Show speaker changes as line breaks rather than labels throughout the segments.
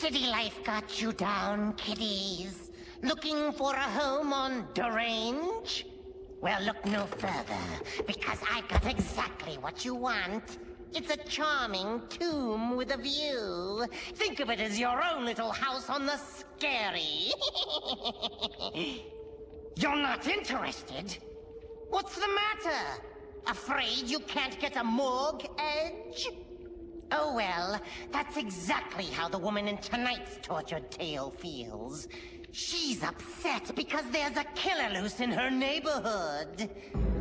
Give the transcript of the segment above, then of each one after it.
City life got you down, kiddies. Looking for a home on Derange? Well, look no further, because I've got exactly what you want. It's a charming tomb with a view. Think of it as your own little house on the scary. You're not interested? What's the matter? Afraid you can't get a morgue edge? Oh well, that's exactly how the woman in tonight's tortured tale feels. She's upset because there's a killer loose in her neighborhood.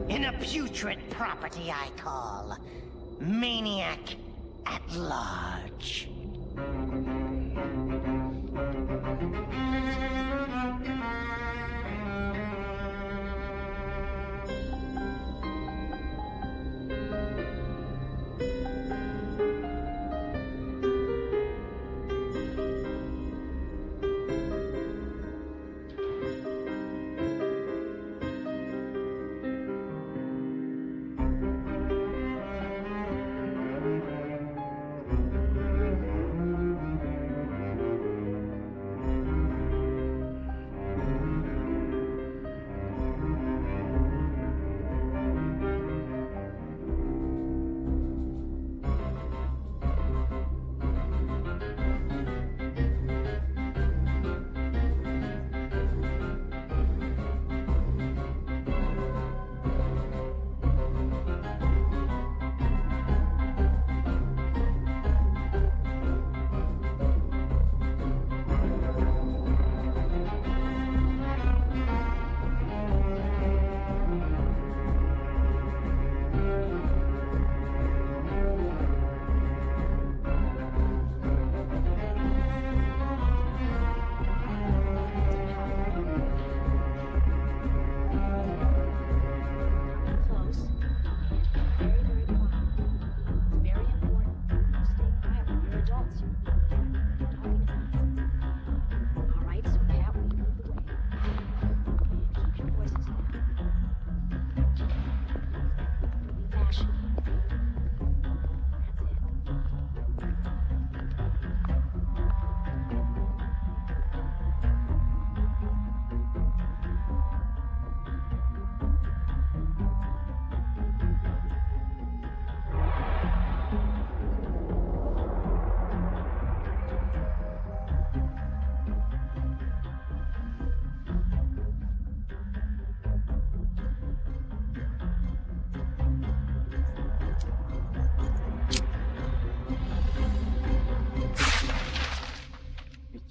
In a putrid property I call Maniac at Large.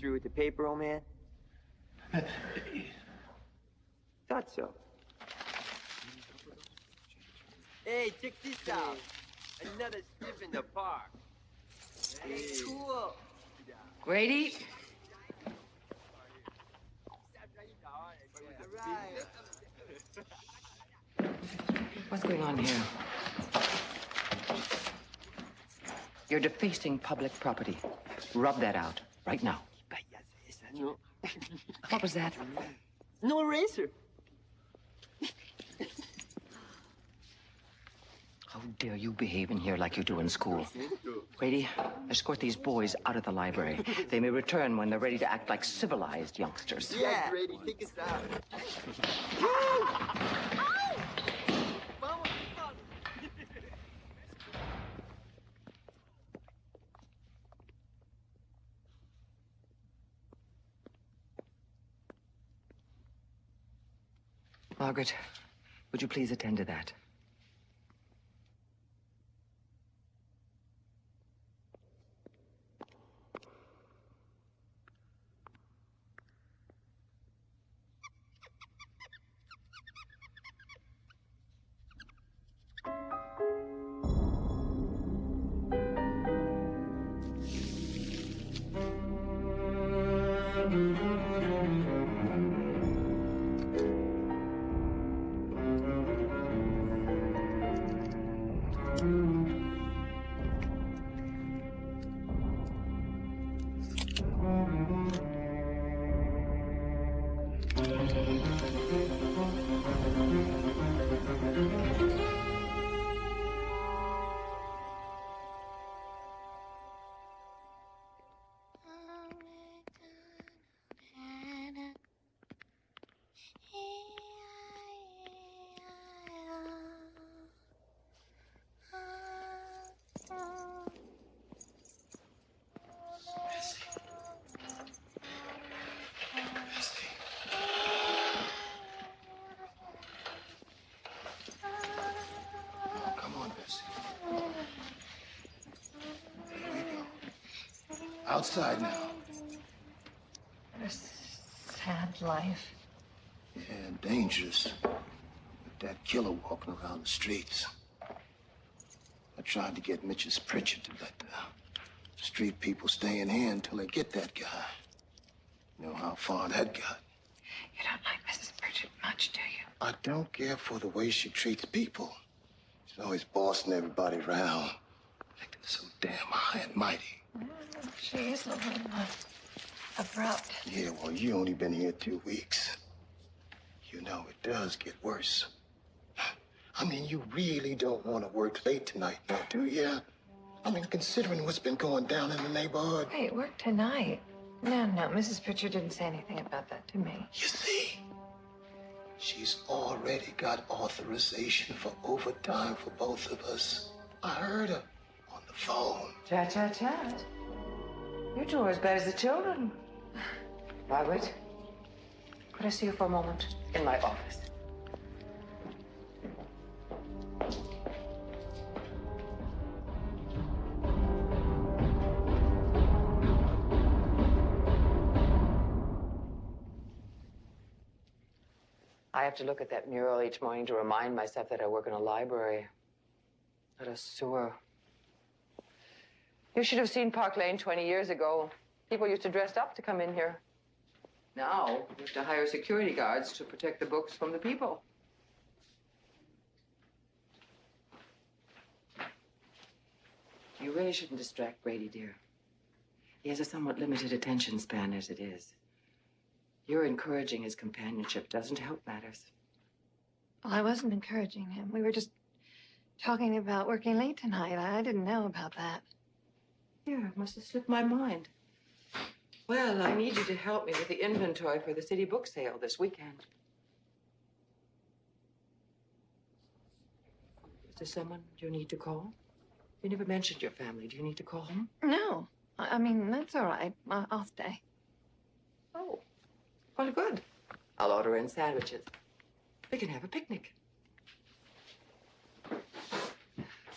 With the paper, old man? Thought so. Hey, check this out. Another strip in the park. Hey, cool.
Grady? What's going on here? You're defacing public property. Rub that out, right now.
No.
What was that?
No eraser.
How dare you behave in here like you do in school? Grady, escort these boys out of the library. They may return when they're ready to act like civilized youngsters.
Yeah, Grady, take us out.
Margaret, would you please attend to that?
Outside now.
What a sad life.
Yeah, dangerous. With that killer walking around the streets. I tried to get Mrs. Pritchard to let the street people stay in here until they get that guy. You know how far that got.
You don't like Mrs. Pritchard much, do you?
I don't care for the way she treats people. She's always bossing everybody around. Acting so damn high and mighty.
She is a little abrupt.
Yeah, well, you only been here 2 weeks. You know, it does get worse. I mean, you really don't want to work late tonight, now, do you? I mean, considering what's been going down in the neighborhood.
Hey, work tonight. No, Mrs. Pritchard didn't say anything about that to me.
You see, she's already got authorization for overtime for both of us. I heard her on the phone.
Chat. You're two are as bad as the children. Margaret, could I see you for a moment in my office? I have to look at that mural each morning to remind myself that I work in a library, not a sewer. You should have seen Park Lane 20 years ago. People used to dress up to come in here. Now, we have to hire security guards to protect the books from the people. You really shouldn't distract Brady, dear. He has a somewhat limited attention span as it is. Your encouraging his companionship doesn't help matters.
Well, I wasn't encouraging him. We were just talking about working late tonight. I didn't know about that.
Yeah, it must have slipped my mind. Well, I need you to help me with the inventory for the city book sale this weekend. Is there someone you need to call? You never mentioned your family. Do you need to call them?
No. I mean, that's all right. I'll stay.
Oh. Well, good. I'll order in sandwiches. We can have a picnic.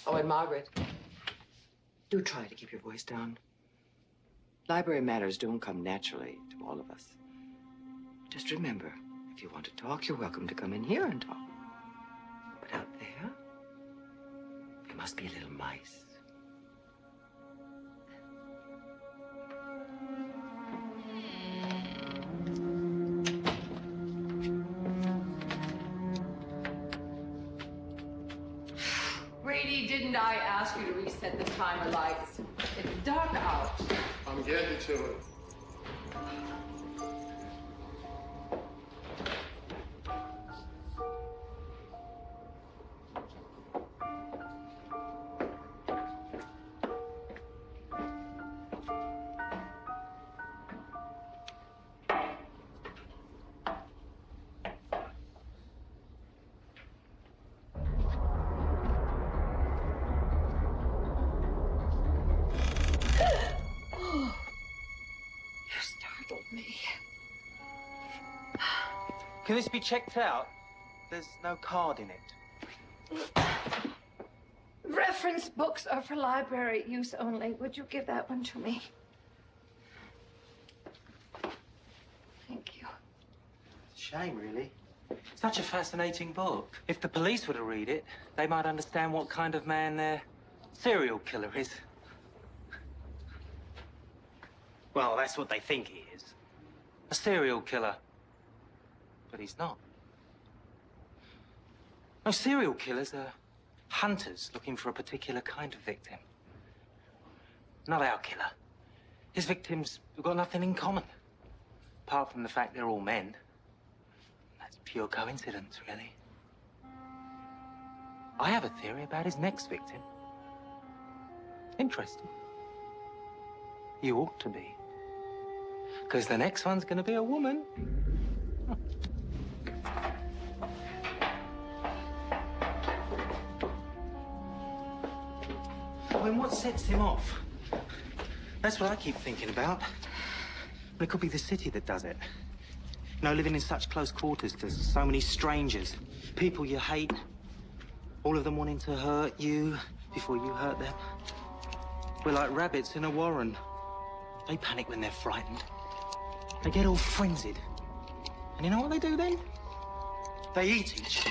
Oh, and Margaret, do try to keep your voice down. Library matters don't come naturally to all of us. Just remember, if you want to talk, you're welcome to come in here and talk. But out there, you must be little mice.
Brady, didn't I ask you to reset the timer lights? It's dark out.
I'm getting to it.
Can this be checked out? There's no card in it.
Reference books are for library use only. Would you give that one to me? Thank you.
Shame, really. Such a fascinating book. If the police were to read it, they might understand what kind of man their serial killer is. Well, that's what they think he is. A serial killer. But he's not. No, serial killers are hunters looking for a particular kind of victim. Not our killer. His victims have got nothing in common. Apart from the fact they're all men. That's pure coincidence, really. I have a theory about his next victim. Interesting. You ought to be. Because the next one's going to be a woman. Then what sets him off? That's what I keep thinking about. But it could be the city that does it. You know, living in such close quarters to so many strangers, people you hate, all of them wanting to hurt you before you hurt them. We're like rabbits in a warren. They panic when they're frightened. They get all frenzied. And you know what they do then? They eat each other.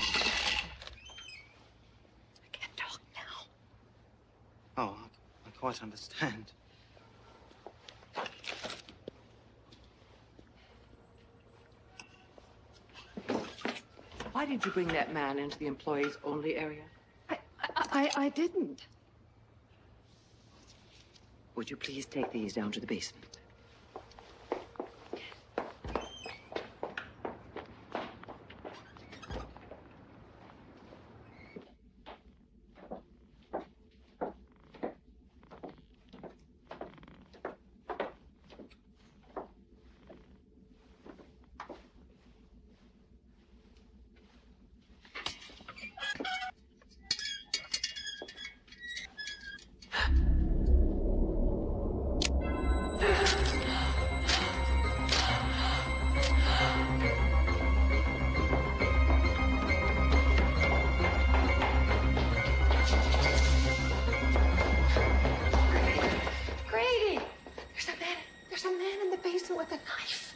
I can't talk now.
Oh, I quite understand.
Why did you bring that man into the employees only area?
I didn't.
Would you please take these down to the basement?
Grady! There's a man in the basement with a knife.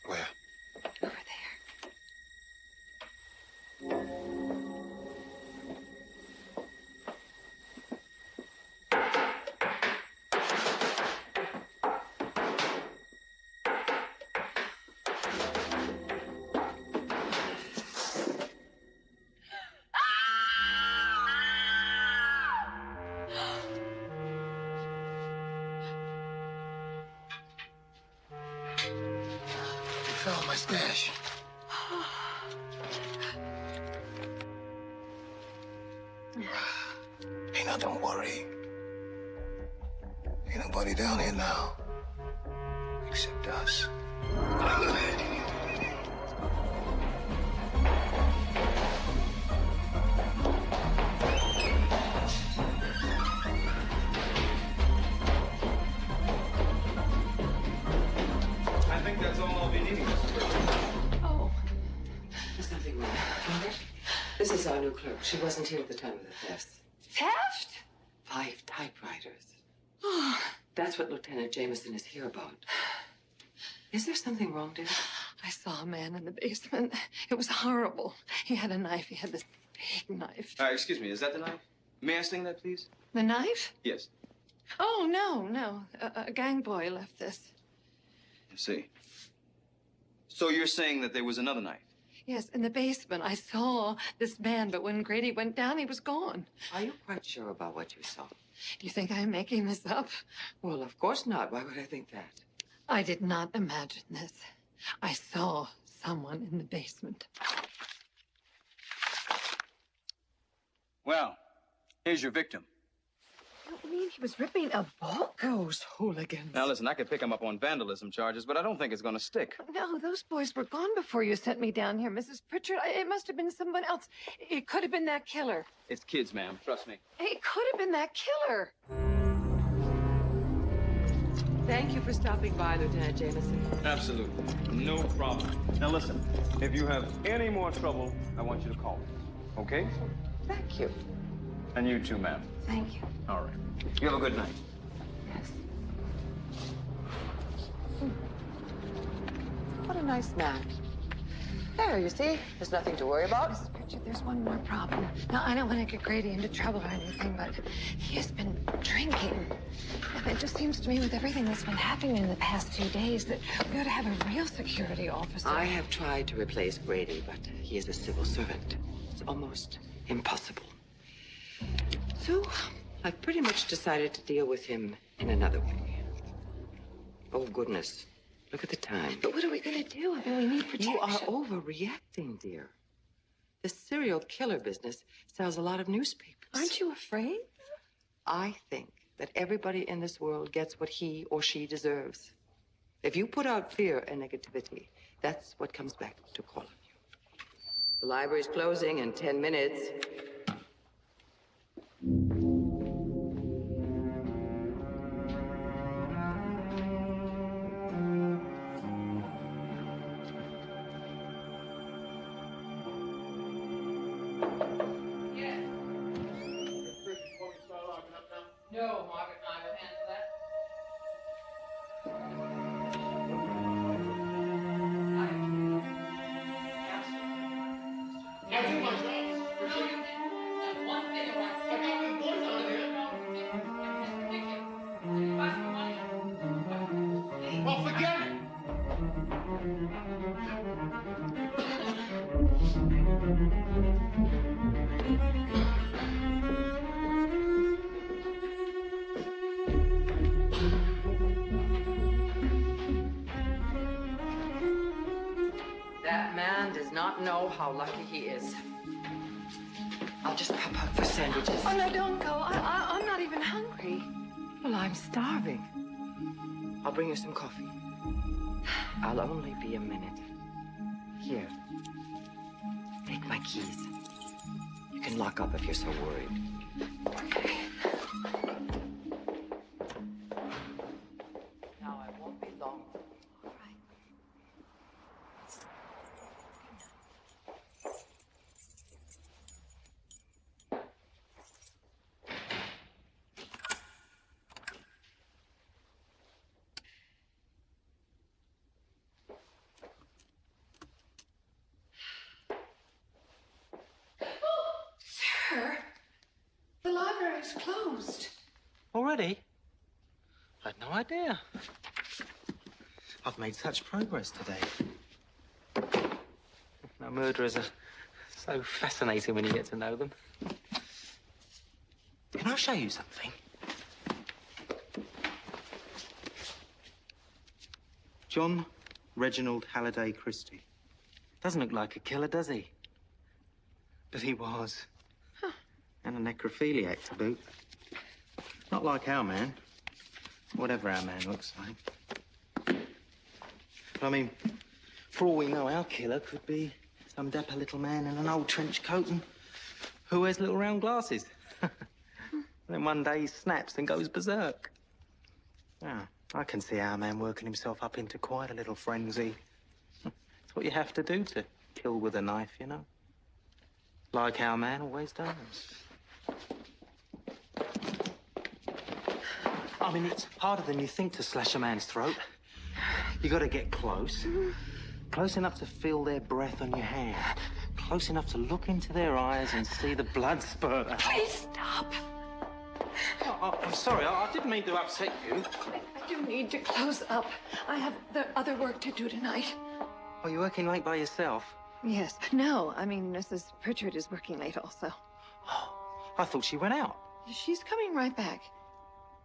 Where?
Over there.
You found my stash. Ain't nothing to worry. Ain't nobody down here now. Except us.
I think that's all I'll be needing, Mrs. Burke.
Oh,
There's nothing wrong. Margaret, this is our new clerk. She wasn't here at the time of the thefts.
theft?
5 typewriters. That's what Lieutenant Jameson is here about. Is there something wrong, dear?
I saw a man in the basement. It was horrible. He had a knife. He had this big knife.
Excuse me, is that the knife? May I sling that, please?
The knife?
Yes.
Oh, no. A gang boy left this.
I see. So you're saying that there was another knife?
Yes, in the basement. I saw this man, but when Grady went down, he was gone.
Are you quite sure about what you saw?
Do you think I'm making this up?
Well, of course not. Why would I think that?
I did not imagine this. I saw someone in the basement.
Well, here's your victim.
You mean he was ripping a book?
Those hooligans.
Now, listen, I could pick him up on vandalism charges, but I don't think it's going to stick.
No, those boys were gone before you sent me down here, Mrs. Pritchard. It must have been someone else. It could have been that killer.
It's kids, ma'am. Trust me.
It could have been that killer.
Thank you for stopping by, Lieutenant Jameson.
Absolutely. No problem. Now, listen, if you have any more trouble, I want you to call me. Okay?
Thank you.
And you too, ma'am.
Thank you.
All right. You have a good night.
Yes. What a nice man. There, you see? There's nothing to worry about.
Mrs. Pritchard, there's one more problem. Now, I don't want to get Grady into trouble or anything, but he has been drinking. And it just seems to me with everything that's been happening in the past few days that we ought to have a real security officer.
I have tried to replace Grady, but he is a civil servant. It's almost impossible. So, I've pretty much decided to deal with him in another way. Oh, goodness. Look at the time.
But what are we going to do? I mean, we need protection.
You are overreacting, dear. The serial killer business sells a lot of newspapers.
Aren't you afraid?
I think that everybody in this world gets what he or she deserves. If you put out fear and negativity, that's what comes back to call on you. The library's closing in 10 minutes. That man does not know how lucky he is. I'll just pop out for sandwiches.
Oh, no, don't go. I'm not even hungry.
Well, I'm starving. I'll bring you some coffee. I'll only be a minute. Here. Take my keys. You can lock up if you're so worried.
Okay.
Now, I won't be long.
All right. Sir, the library's closed.
Already? I had no idea. I've made such progress today. Now, murderers are so fascinating when you get to know them. Can I show you something? John Reginald Halliday Christie. Doesn't look like a killer, does he? But he was.
Huh.
And a necrophiliac to boot. Not like our man. Whatever our man looks like. But I mean, for all we know, our killer could be some dapper little man in an old trench coat and who wears little round glasses. And then one day he snaps and goes berserk. Yeah, I can see our man working himself up into quite a little frenzy. It's what you have to do to kill with a knife, you know. Like our man always does. I mean, it's harder than you think to slash a man's throat. You gotta get close. Close enough to feel their breath on your hand. Close enough to look into their eyes and see the blood spurt out.
Please stop.
I'm sorry, I didn't mean to upset you.
I do need to close up. I have the other work to do tonight.
Are you working late by yourself?
Yes. No, I mean, Mrs. Pritchard is working late also.
Oh, I thought she went out.
She's coming right back.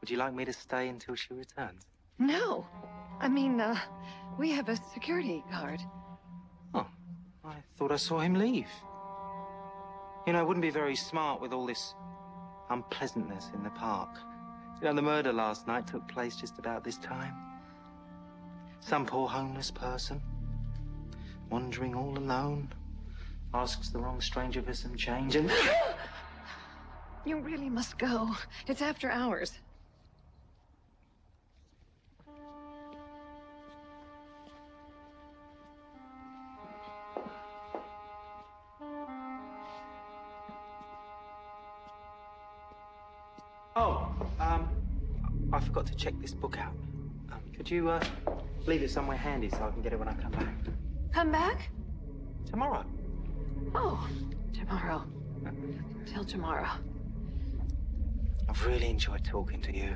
Would you like me to stay until she returns?
No. I mean, we have a security guard.
Oh, I thought I saw him leave. You know, it wouldn't be very smart with all this unpleasantness in the park. You know, the murder last night took place just about this time. Some poor homeless person, wandering all alone, asks the wrong stranger for some change and...
You really must go. It's after hours.
Oh, I forgot to check this book out. Could you, leave it somewhere handy so I can get it when I come back?
Come back?
Tomorrow.
Oh, tomorrow. Till tomorrow.
I've really enjoyed talking to you.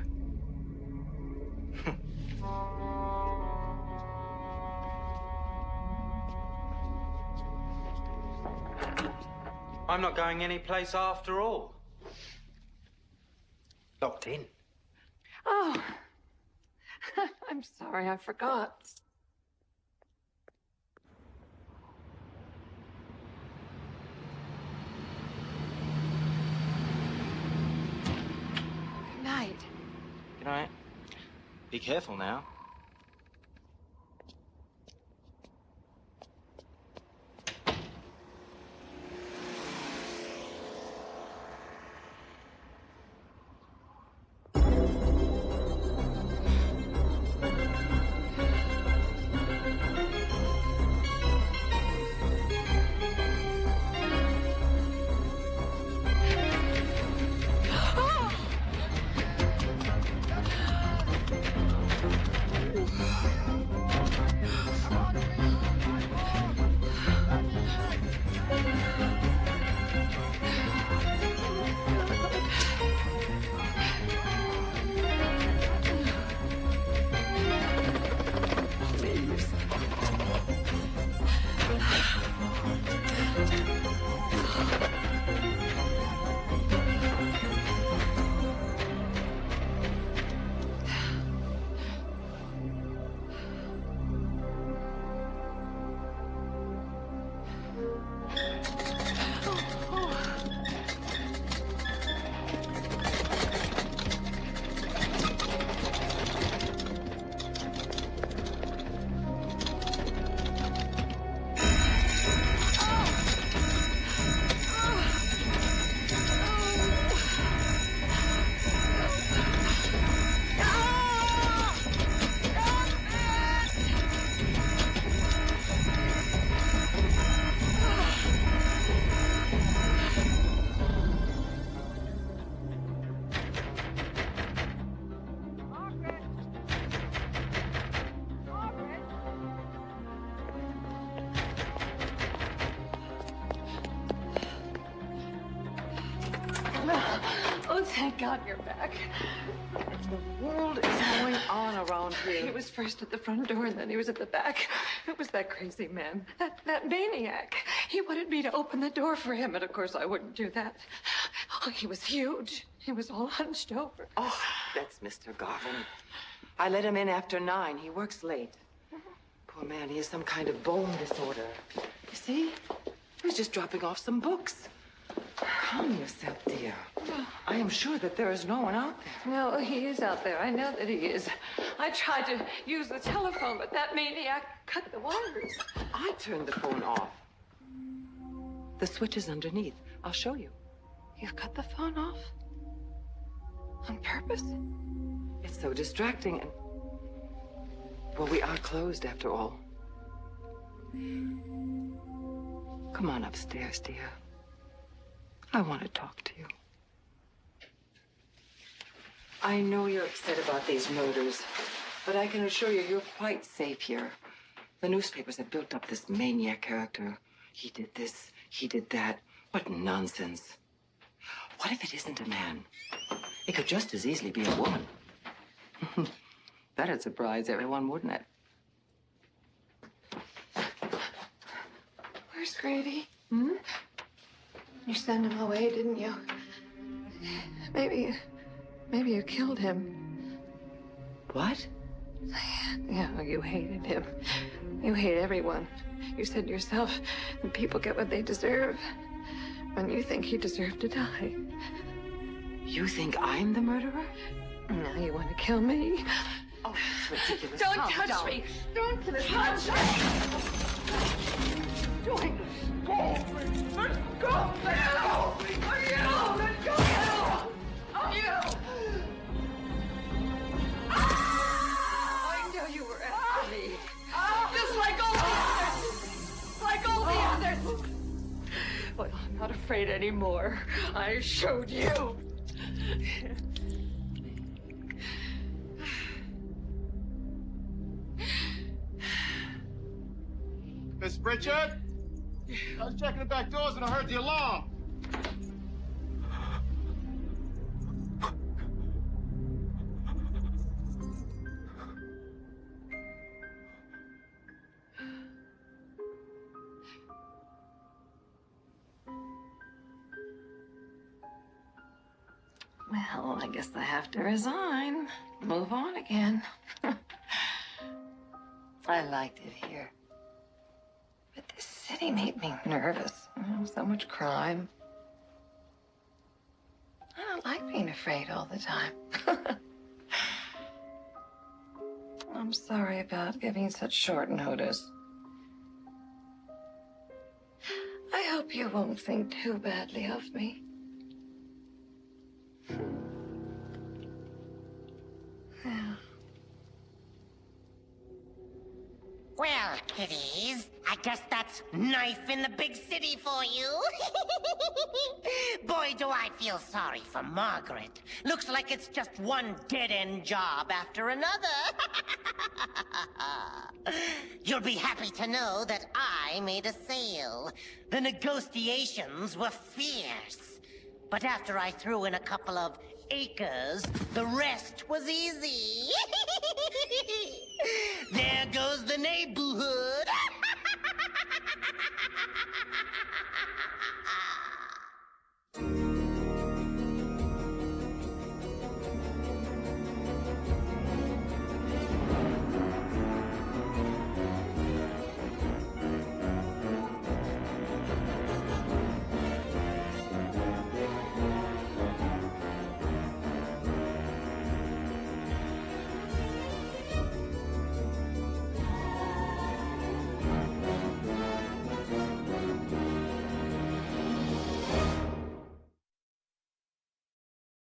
I'm not going anyplace after all. Locked in.
Oh. I'm sorry, I forgot. Good night.
Good night. Be careful now.
Oh, thank God you're back.
What in the world is going on around here?
He was first at the front door, and then he was at the back. It was that crazy man, that maniac. He wanted me to open the door for him, and of course I wouldn't do that. Oh, he was huge. He was all hunched over.
Oh, that's Mr. Garvin. I let him in after 9. He works late. Poor man, he has some kind of bone disorder. You see? He was just dropping off some books. Calm yourself, dear. I am sure that there is no one out there.
No, he is out there. I know that he is. I tried to use the telephone, but that maniac cut the wires.
I turned the phone off. The switch is underneath. I'll show you.
You've cut the phone off? On purpose?
It's so distracting and... Well, we are closed after all. Come on upstairs, dear. I want to talk to you. I know you're upset about these murders, but I can assure you you're quite safe here. The newspapers have built up this maniac character. He did this, he did that. What nonsense. What if it isn't a man? It could just as easily be a woman. That'd surprise everyone, wouldn't it?
Where's Grady? You sent him away, didn't you? Maybe you killed him.
What?
Yeah, you hated him. You hate everyone. You said yourself that people get what they deserve. When you think he deserved to die.
You think I'm the murderer?
Now you want to kill me?
Oh, that's ridiculous.
Don't
Calm
touch
down.
me! Don't touch me!
Doing?
Go! Let go! Let go! Let go!
I knew you were after me. Just like all the others. Like all the others. Well, I'm not afraid anymore. I showed you.
Miss Pritchard? I was checking the back doors and I heard the alarm.
Well, I guess I have to resign. Move on again. I liked it here. But this city made me nervous. So much crime. I don't like being afraid all the time. I'm sorry about giving such short notice. I hope you won't think too badly of me. Yeah.
Well, kiddies, I guess that's knife in the big city for you. Boy, do I feel sorry for Margaret. Looks like it's just one dead-end job after another. You'll be happy to know that I made a sale. The negotiations were fierce. But after I threw in a couple of acres, the rest was easy. There goes the neighborhood.